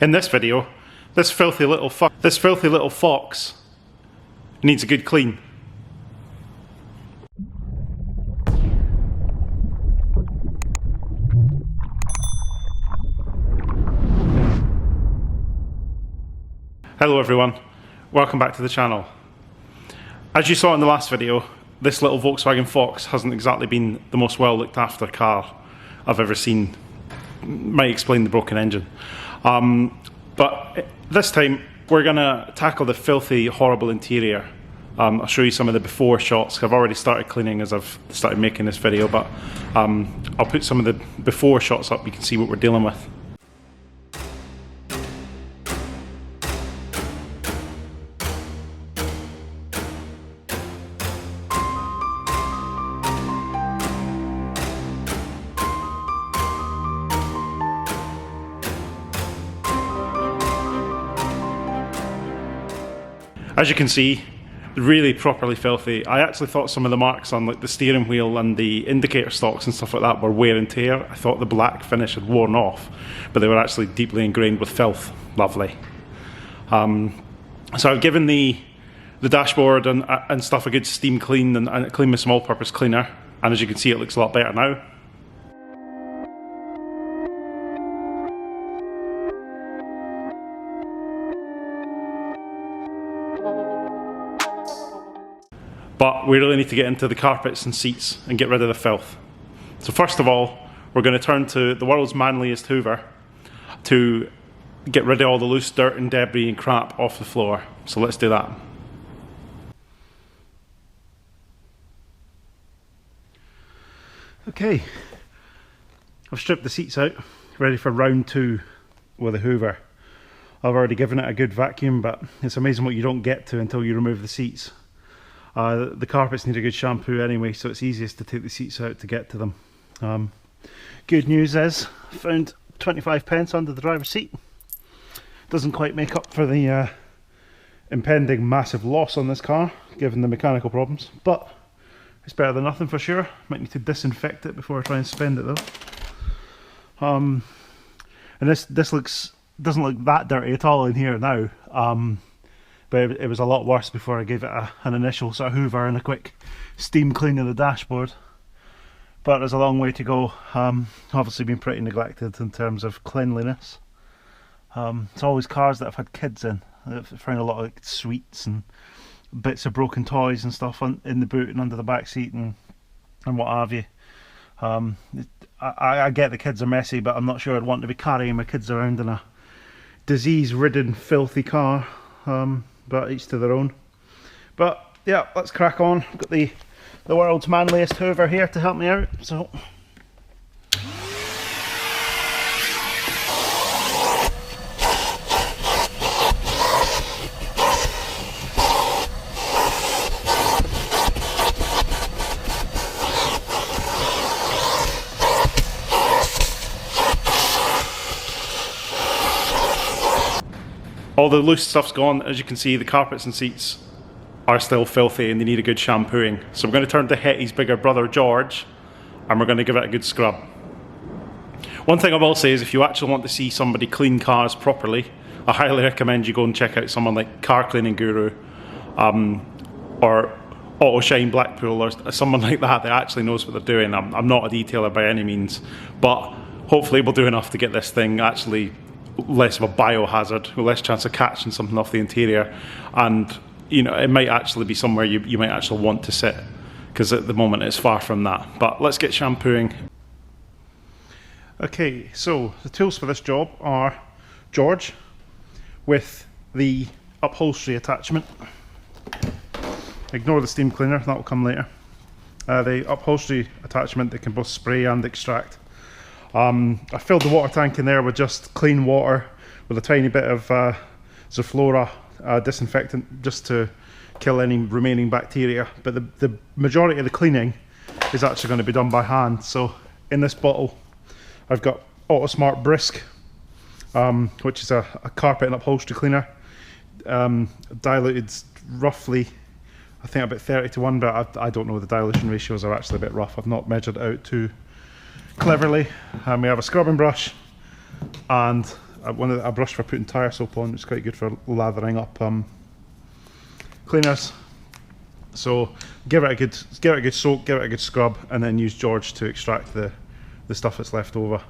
In this video, this filthy little fox needs a good clean. Hello everyone, welcome back to the channel. As you saw in the last video, this little Volkswagen Fox hasn't exactly been the most well looked after car I've ever seen. Might explain the broken engine. But this time we're going to tackle the filthy, horrible interior. I'll show you some of the before shots. I've already started cleaning as I've started making this video, but I'll put some of the before shots up. You can see what we're dealing with. As you can see, really properly filthy. I actually thought some of the marks on like the steering wheel and the indicator stalks and stuff like that were wear and tear. I thought the black finish had worn off, but they were actually deeply ingrained with filth. Lovely. So I've given the dashboard and stuff a good steam clean and clean with small purpose cleaner, and as you can see it looks a lot better now. But we really need to get into the carpets and seats and get rid of the filth. So first of all, we're going to turn to the world's manliest hoover to get rid of all the loose dirt and debris and crap off the floor. So let's do that. Okay, I've stripped the seats out, ready for round 2 with a hoover. I've already given it a good vacuum, but it's amazing what you don't get to until you remove the seats. The carpets need a good shampoo anyway, so it's easiest to take the seats out to get to them. Good news is, I found 25 pence under the driver's seat. Doesn't quite make up for the impending massive loss on this car, given the mechanical problems, but it's better than nothing for sure. Might need to disinfect it before I try and spend it though. And this doesn't look that dirty at all in here now. But it was a lot worse before I gave it an initial sort of hoover and a quick steam clean of the dashboard. But there's a long way to go. Obviously been pretty neglected in terms of cleanliness. It's always cars that have had kids in. I've found a lot of like, sweets and bits of broken toys and stuff in the boot and under the back seat and what have you. I get the kids are messy, but I'm not sure I'd want to be carrying my kids around in a disease-ridden, filthy car. But each to their own. But yeah, let's crack on. I've got the world's manliest hoover here to help me out. So all the loose stuff's gone. As you can see, the carpets and seats are still filthy and they need a good shampooing. So we're going to turn to Hetty's bigger brother George and we're going to give it a good scrub. One thing I will say is if you actually want to see somebody clean cars properly, I highly recommend you go and check out someone like Car Cleaning Guru or Auto Shine Blackpool or someone like that that actually knows what they're doing. I'm not a detailer by any means, but hopefully we'll do enough to get this thing actually less of a biohazard, with less chance of catching something off the interior, and you know it might actually be somewhere you might actually want to sit, because at the moment it's far from that. But let's get shampooing. Okay, so the tools for this job are George with the upholstery attachment. Ignore the steam cleaner, that will come later. The upholstery attachment that can both spray and extract. I filled the water tank in there with just clean water with a tiny bit of Zoflora disinfectant just to kill any remaining bacteria, but the majority of the cleaning is actually going to be done by hand. So in this bottle I've got Autosmart Brisk, which is a carpet and upholstery cleaner, diluted roughly I think about 30:1, but I don't know, the dilution ratios are actually a bit rough. I've not measured it out too cleverly. We have a scrubbing brush and a brush for putting tyre soap on. It's quite good for lathering up cleaners. So give it a good soak, give it a good scrub, and then use George to extract the stuff that's left over.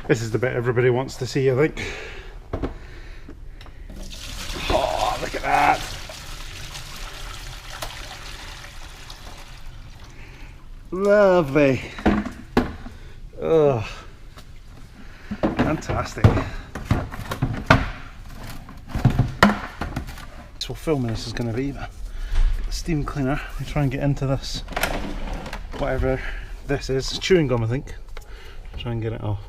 This is the bit everybody wants to see, I think. Oh, look at that! Lovely! Oh, fantastic. So filming this is going to be the steam cleaner. I try and get into this, whatever this is, chewing gum I think. Try and get it off.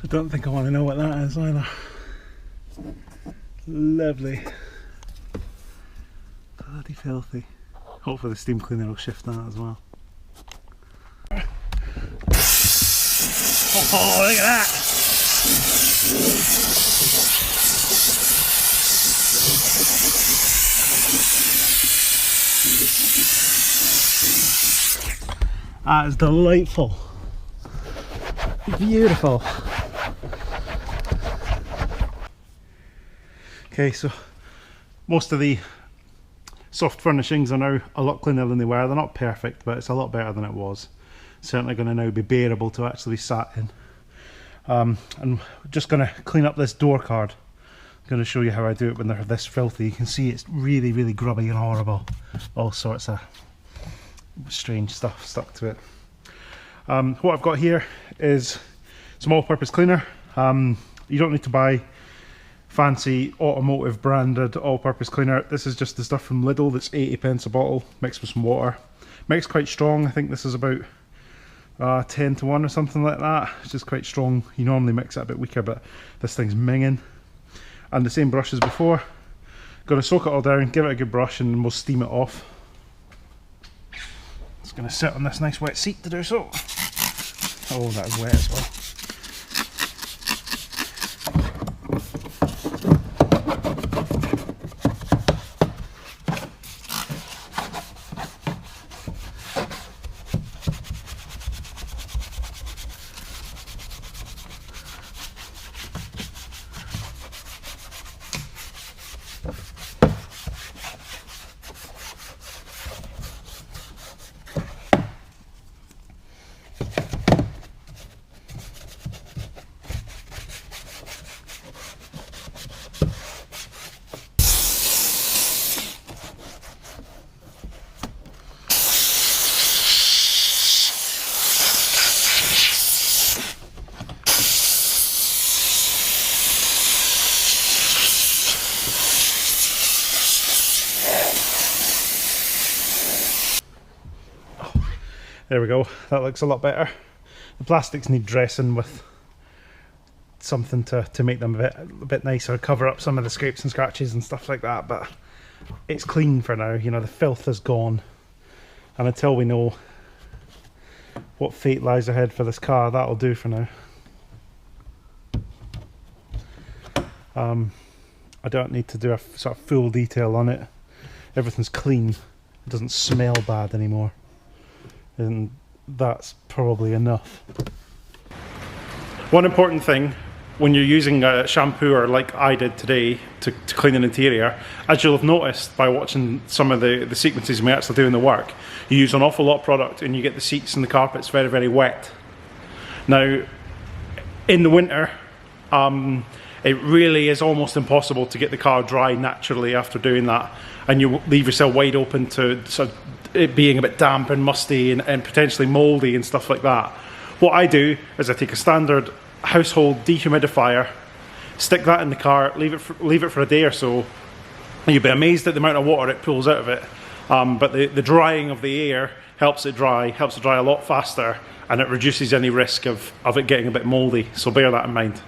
I don't think I want to know what that is either. Lovely. Bloody filthy. Hopefully the steam cleaner will shift that as well. Oh, look at that! That is delightful. Beautiful. Okay, so most of the soft furnishings are now a lot cleaner than they were. They're not perfect, but it's a lot better than it was. Certainly going to now be bearable to actually sat in. And we're just going to clean up this door card. I'm going to show you how I do it when they're this filthy. You can see it's really, really grubby and horrible. All sorts of strange stuff stuck to it. What I've got here is some all-purpose cleaner. You don't need to buy fancy automotive branded all-purpose cleaner. This is just the stuff from Lidl that's 80p a bottle, mixed with some water. Makes quite strong. I think this is about 10 to 1 or something like that. It's just quite strong. You normally mix it a bit weaker, but this thing's minging. And the same brush as before. Got to soak it all down, give it a good brush, and we'll steam it off. It's going to sit on this nice wet seat to do so. Oh, that is wet as well. There we go, that looks a lot better. The plastics need dressing with something to make them a bit nicer, cover up some of the scrapes and scratches and stuff like that, but it's clean for now. You know, the filth is gone, and until we know what fate lies ahead for this car, that'll do for now. I don't need to do a sort of full detail on it. Everything's clean, it doesn't smell bad anymore. And that's probably enough. One important thing when you're using a shampooer like I did today to clean an interior, as you'll have noticed by watching some of the sequences we actually do in the work, you use an awful lot of product and you get the seats and the carpets very, very wet. Now, in the winter, it really is almost impossible to get the car dry naturally after doing that, and you leave yourself wide open to sort of it being a bit damp and musty and potentially mouldy and stuff like that. What I do is I take a standard household dehumidifier, stick that in the car, leave it for a day or so, and you'll be amazed at the amount of water it pulls out of it. But the drying of the air helps it dry a lot faster, and it reduces any risk of it getting a bit mouldy, so bear that in mind.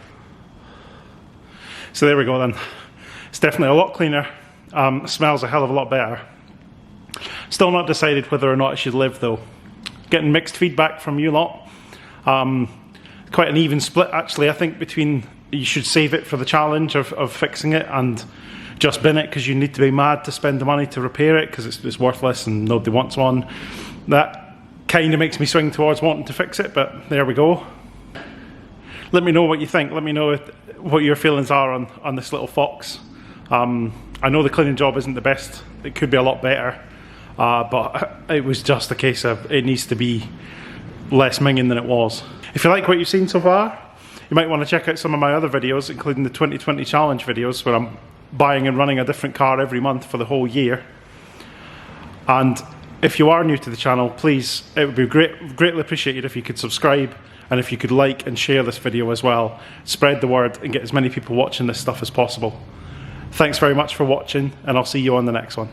So there we go then. It's definitely a lot cleaner, smells a hell of a lot better. Still not decided whether or not it should live though. Getting mixed feedback from you lot. Quite an even split actually, I think, between you should save it for the challenge of fixing it and just bin it because you need to be mad to spend the money to repair it because it's worthless and nobody wants one. That kind of makes me swing towards wanting to fix it, but there we go. Let me know what you think. Let me know what your feelings are on this little Fox. I know the cleaning job isn't the best. It could be a lot better. But it was just a case of it needs to be less minging than it was. If you like what you've seen so far, you might want to check out some of my other videos, including the 2020 challenge videos where I'm buying and running a different car every month for the whole year. And if you are new to the channel, please, it would be greatly appreciated if you could subscribe and if you could like and share this video as well. Spread the word and get as many people watching this stuff as possible. Thanks very much for watching, and I'll see you on the next one.